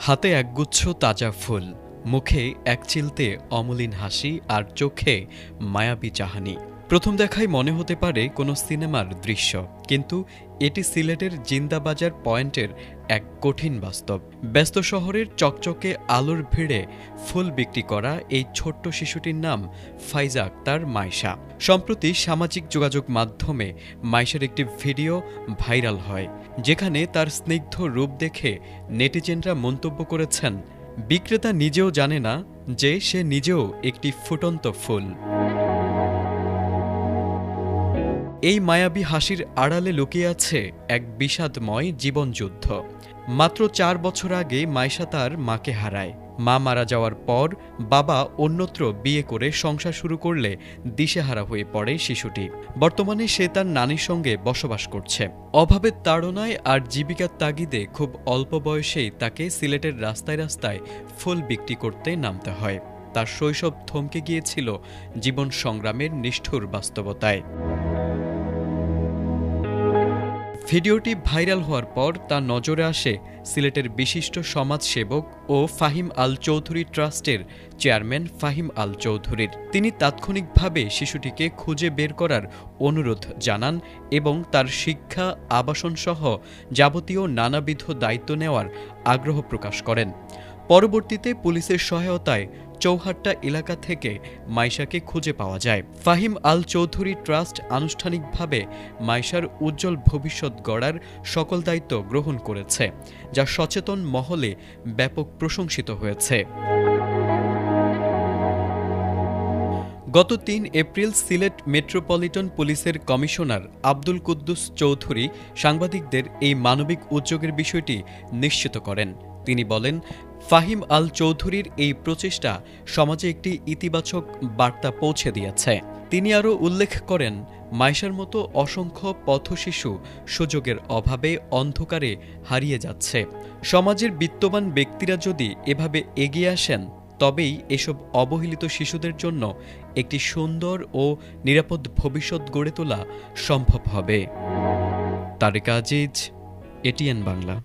হাতে একগুচ্ছ তাজা ফুল, মুখে এক চিলতে অমলিন হাসি আর চোখে মায়াবী চাহানি। প্রথম দেখায় মনে হতে পারে কোনো সিনেমার দৃশ্য, কিন্তু এটি সিলেটের জিন্দাবাজার পয়েন্টের এক কঠিন বাস্তব। ব্যস্ত শহরের চকচকে আলোর ভিড়ে ফুল বিক্রি করা এই ছোট্ট শিশুটির নাম ফাইজা আক্তার মাইশা। সম্প্রতি সামাজিক যোগাযোগ মাধ্যমে মাইশার একটি ভিডিও ভাইরাল হয়, যেখানে তার স্নিগ্ধ রূপ দেখে নেটিজেনরা মন্তব্য করেছেন, বিক্রেতা নিজেও জানে না যে সে নিজেও একটি ফুটন্ত ফুল। এই মায়াবী হাসির আড়ালে লুকিয়ে আছে এক বিষাদময় জীবনযুদ্ধ। মাত্র ৪ বছর আগে মাইশা তার মাকে হারায়। মা মারা যাওয়ার পর বাবা অন্যত্র বিয়ে করে সংসার শুরু করলে দিশেহারা হয়ে পড়ে শিশুটি। বর্তমানে সে তার নানির সঙ্গে বসবাস করছে। অভাবের তাড়নায় আর জীবিকার তাগিদে খুব অল্প বয়সেই তাকে সিলেটের রাস্তায় রাস্তায় ফুল বিক্রি করতে নামতে হয়। তার শৈশব থমকে গিয়েছিল জীবন সংগ্রামের নিষ্ঠুর বাস্তবতায়। ভিডিওটি ভাইরাল হওয়ার পর তার নজরে আসে সিলেটের বিশিষ্ট সমাজসেবক ও ফাহিম আল চৌধুরী ট্রাস্টের চেয়ারম্যান ফাহিম আল চৌধুরীর। তিনি তাৎক্ষণিকভাবে শিশুটিকে খুঁজে বের করার অনুরোধ জানান এবং তার শিক্ষা, আবাসনসহ যাবতীয় নানাবিধ দায়িত্ব নেওয়ার আগ্রহ প্রকাশ করেন। পরবর্তীতে পুলিশের সহায়তায় চৌহাট্টা এলাকা থেকে মাইশাকে খুঁজে পাওয়া যায়। ফাহিম আল চৌধুরী ট্রাস্ট আনুষ্ঠানিকভাবে মাইশার উজ্জ্বল ভবিষ্যৎ গড়ার সকল দায়িত্ব গ্রহণ করেছে, যা সচেতন মহলে ব্যাপক প্রশংসিত হয়েছে। গত ৩ এপ্রিল সিলেট মেট্রোপলিটন পুলিশের কমিশনার আব্দুল কুদ্দুস চৌধুরী সাংবাদিকদের এই মানবিক উদ্যোগের বিষয়টি নিশ্চিত করেন। তিনি বলেন, ফাহিম আল চৌধুরীর এই প্রচেষ্টা সমাজে একটি ইতিবাচক বার্তা পৌঁছে দিয়েছে। তিনি আরও উল্লেখ করেন, মাইশার মতো অসংখ্য পথশিশু সুযোগের অভাবে অন্ধকারে হারিয়ে যাচ্ছে। সমাজের বিত্তবান ব্যক্তিরা যদি এভাবে এগিয়ে আসেন, তবেই এসব অবহেলিত শিশুদের জন্য একটি সুন্দর ও নিরাপদ ভবিষ্যৎ গড়ে তোলা সম্ভব হবে। তারেক আজিজ, এটিএন বাংলা।